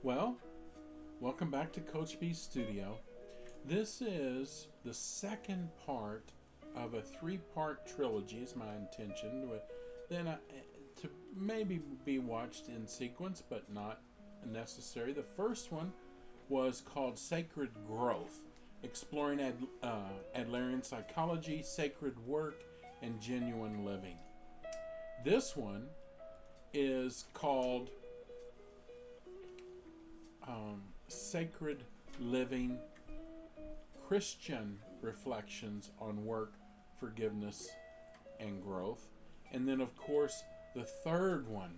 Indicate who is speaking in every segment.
Speaker 1: Well, welcome back to Coach B's studio. This is the second part of a three-part trilogy, is my intention. To maybe be watched in sequence, but not necessary. The first one was called Sacred Growth, exploring Adlerian psychology, sacred work, and genuine living. This one is called Sacred Living, Christian Reflections on Work, Forgiveness, and Growth. And then, of course, the third one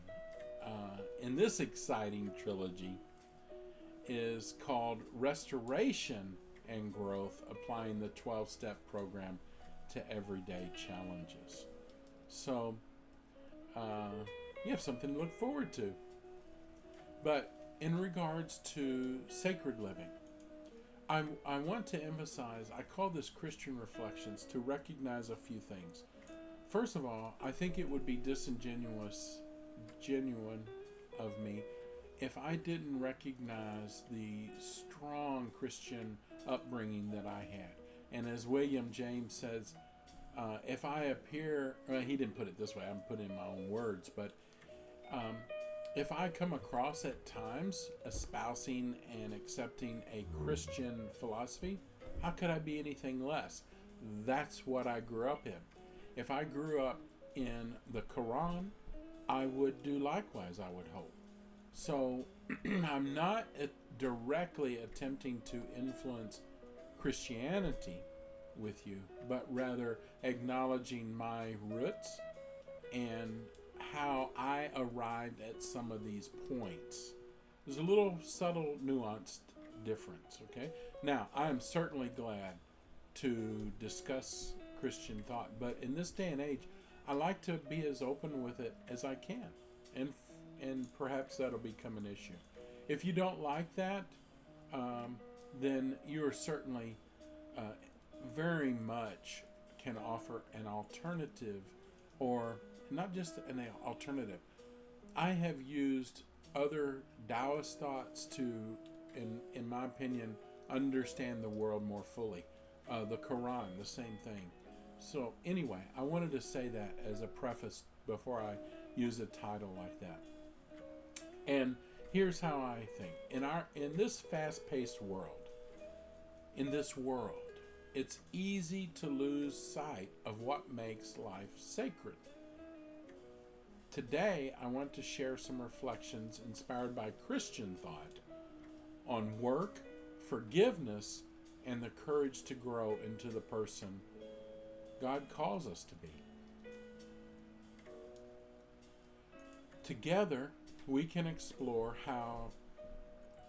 Speaker 1: in this exciting trilogy is called Restoration and Growth, applying the 12-step program to everyday challenges. So, you have something to look forward to. But in regards to sacred living, I want to emphasize, I call this Christian Reflections to recognize a few things. First of all, I think it would be genuine of me if I didn't recognize the strong Christian upbringing that I had. And as William James says, if I appear, he didn't put it this way, I'm putting in my own words, but if I come across at times espousing and accepting a Christian philosophy, how could I be anything less? That's what I grew up in. If I grew up in the Quran, I would do likewise, I would hope. So I'm not directly attempting to influence Christianity with you, but rather acknowledging my roots and how I arrived at some of these points. There's a little subtle, nuanced difference, okay? Now, I am certainly glad to discuss Christian thought, but in this day and age, I like to be as open with it as I can, and perhaps that'll become an issue. If you don't like that, then you are certainly very much can offer an alternative, or not just an alternative. I have used other Taoist thoughts to, in my opinion, understand the world more fully. The Quran, the same thing. So anyway, I wanted to say that as a preface before I use a title like that. And here's how I think. In this fast-paced world, it's easy to lose sight of what makes life sacred. Today, I want to share some reflections inspired by Christian thought on work, forgiveness, and the courage to grow into the person God calls us to be. Together, we can explore how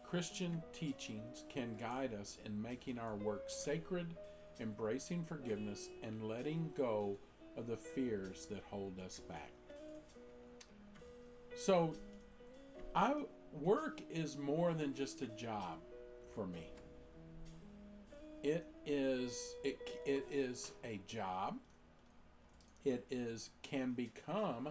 Speaker 1: Christian teachings can guide us in making our work sacred, embracing forgiveness, and letting go of the fears that hold us back. So, work is more than just a job for me. It is a job. It can become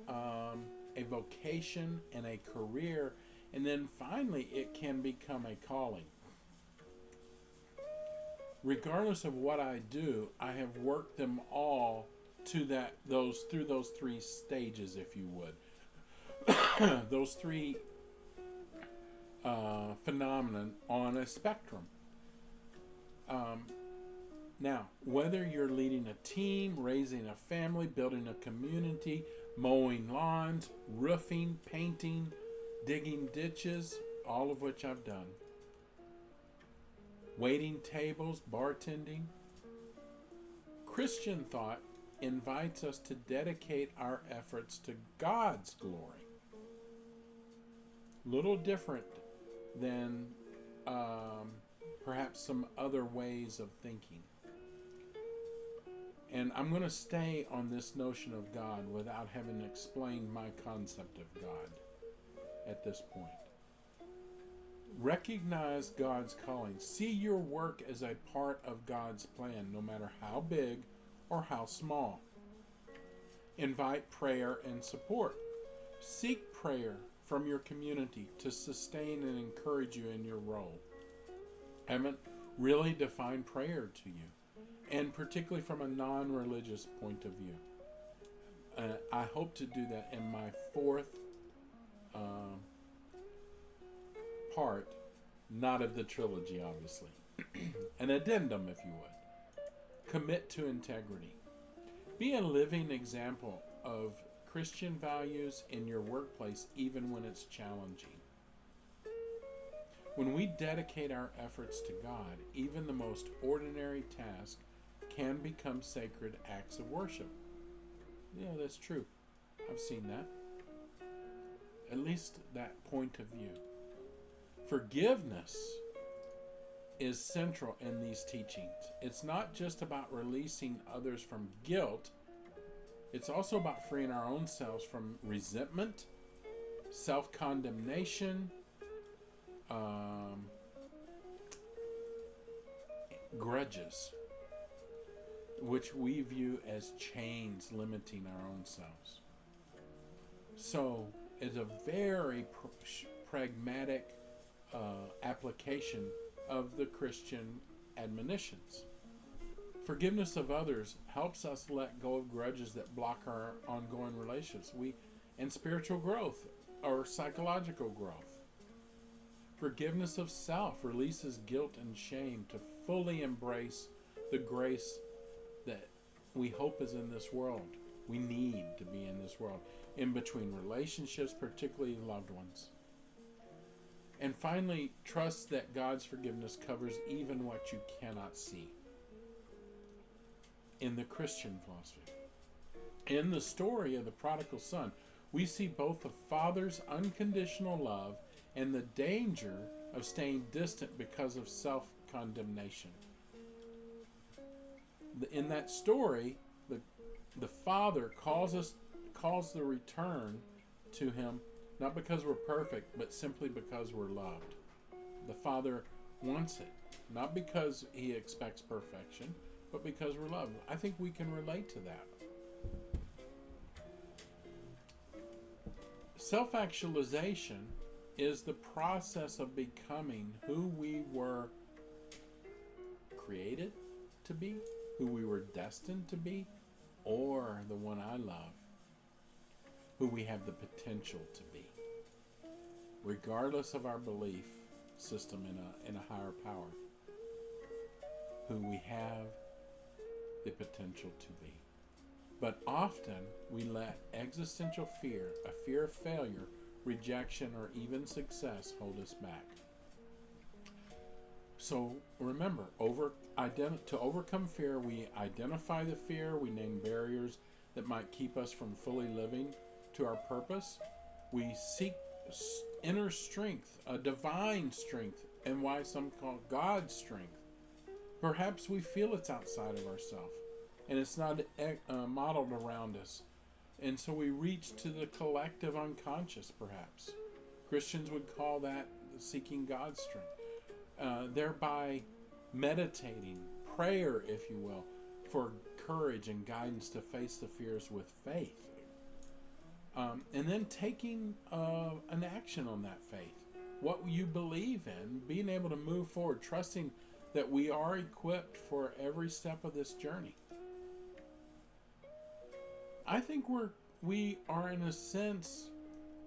Speaker 1: a vocation and a career, and then finally it can become a calling. Regardless of what I do, I have worked them all through those three stages, if you would. Those three phenomena on a spectrum. Now, whether you're leading a team, raising a family, building a community, mowing lawns, roofing, painting, digging ditches, all of which I've done, waiting tables, bartending, Christian thought invites us to dedicate our efforts to God's glory. Little different than perhaps some other ways of thinking. And I'm going to stay on this notion of God without having explained my concept of God at this point. Recognize God's calling. See your work as a part of God's plan, no matter how big or how small. Invite prayer and support. Seek prayer from your community to sustain and encourage you in your role. Haven't really defined prayer to you, and particularly from a non-religious point of view. I hope to do that in my fourth part, not of the trilogy, obviously. An addendum, if you would. Commit to integrity. Be a living example of Christian values in your workplace, even when it's challenging. When we dedicate our efforts to God, even the most ordinary task can become sacred acts of worship. Yeah, that's true. I've seen that. At least that point of view. Forgiveness is central in these teachings. It's not just about releasing others from guilt. It's also about freeing our own selves from resentment, self-condemnation, grudges, which we view as chains limiting our own selves. So it's a very pragmatic application of the Christian admonitions. Forgiveness of others helps us let go of grudges that block our ongoing relationships and spiritual growth or psychological growth. Forgiveness of self releases guilt and shame to fully embrace the grace that we hope is in this world. We need to be in this world, in between relationships, particularly loved ones. And finally, trust that God's forgiveness covers even what you cannot see. In the Christian philosophy, in the story of the prodigal son, we see both the father's unconditional love and the danger of staying distant because of self-condemnation. In that story, the father calls the return to him not because we're perfect, but simply because we're loved. The father wants it, not because he expects perfection, but because we're loved. I think we can relate to that. Self-actualization is the process of becoming who we were created to be, who we were destined to be, or the one I love, who we have the potential to be, regardless of our belief system in a higher power, who we have the potential to be. But often we let existential fear, a fear of failure, rejection, or even success hold us back. So remember, to overcome fear, we identify the fear, we name barriers that might keep us from fully living to our purpose. We seek inner strength, a divine strength, and why some call it God's strength. Perhaps we feel it's outside of ourselves, and it's not modeled around us. And so we reach to the collective unconscious, perhaps. Christians would call that seeking God's strength. Thereby meditating, prayer, if you will, for courage and guidance to face the fears with faith. And then taking an action on that faith. What you believe in, being able to move forward, trusting that we are equipped for every step of this journey. I think we are in a sense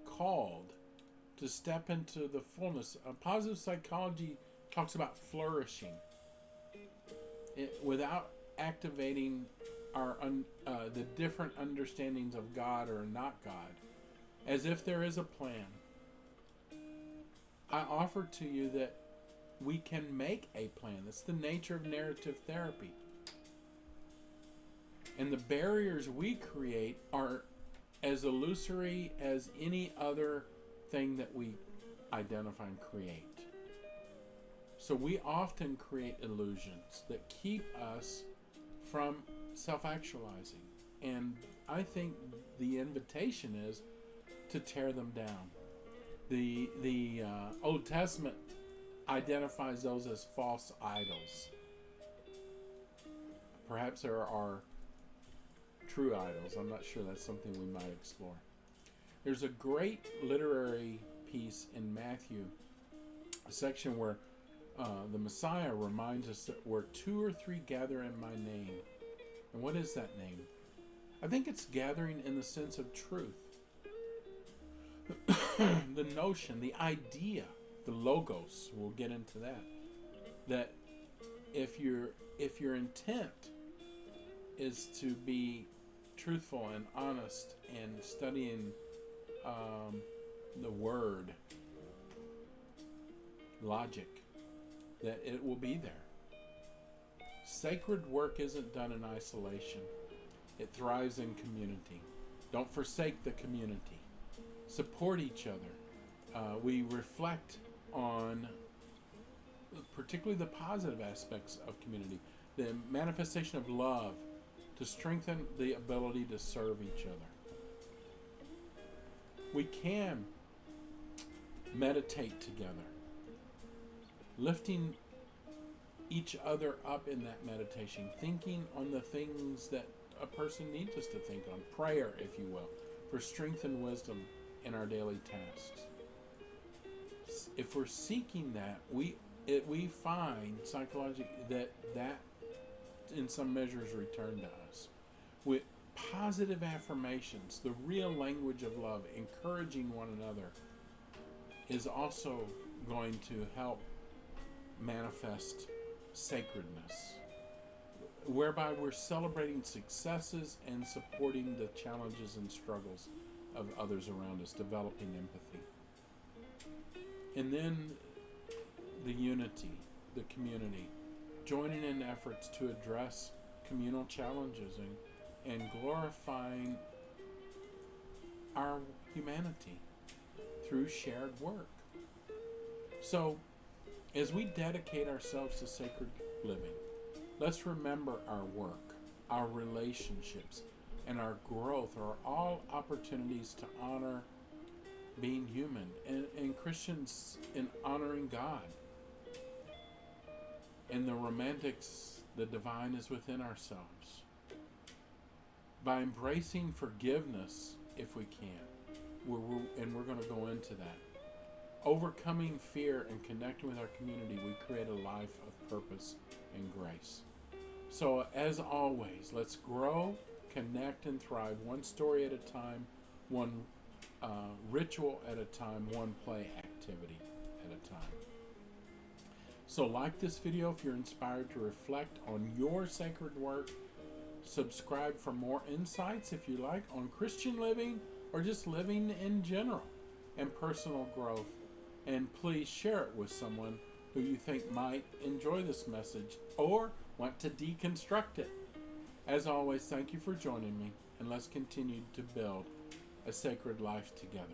Speaker 1: called to step into the fullness. Positive psychology talks about flourishing without activating the different understandings of God or not God, as if there is a plan. I offer to you that we can make a plan. That's the nature of narrative therapy. And the barriers we create are as illusory as any other thing that we identify and create. So we often create illusions that keep us from self-actualizing. And I think the invitation is to tear them down. The Old Testament identifies those as false idols. Perhaps there are true idols. I'm not sure. That's something we might explore. There's a great literary piece in Matthew, a section where the Messiah reminds us that where 2 or 3 gather in my name. And what is that name? I think it's gathering in the sense of truth. The notion, the idea, the logos, we'll get into that. That if your intent is to be truthful and honest and studying the word, logic, that it will be there. Sacred work isn't done in isolation. It thrives in community. Don't forsake the community. Support each other. We reflect on particularly the positive aspects of community, the manifestation of love to strengthen the ability to serve each other. We can meditate together, lifting each other up in that meditation, thinking on the things that a person needs us to think on, prayer, if you will, for strength and wisdom in our daily tasks. If we're seeking that, we find psychologically that in some measures return to us. With positive affirmations, the real language of love, encouraging one another, is also going to help manifest sacredness, whereby we're celebrating successes and supporting the challenges and struggles of others around us, developing empathy. And then the unity, the community, joining in efforts to address communal challenges and glorifying our humanity through shared work. So, as we dedicate ourselves to sacred living, let's remember our work, our relationships, and our growth are all opportunities to honor being human, and Christians in honoring God. And the romantics, the divine is within ourselves. By embracing forgiveness, if we can, we're going to go into that. Overcoming fear and connecting with our community, we create a life of purpose and grace. So, as always, let's grow, connect, and thrive one story at a time, one ritual at a time, one play activity at a time. So like this video if you're inspired to reflect on your sacred work. Subscribe for more insights if you like on Christian living or just living in general and personal growth. And please share it with someone who you think might enjoy this message or want to deconstruct it. As always, thank you for joining me, and let's continue to build a sacred life together.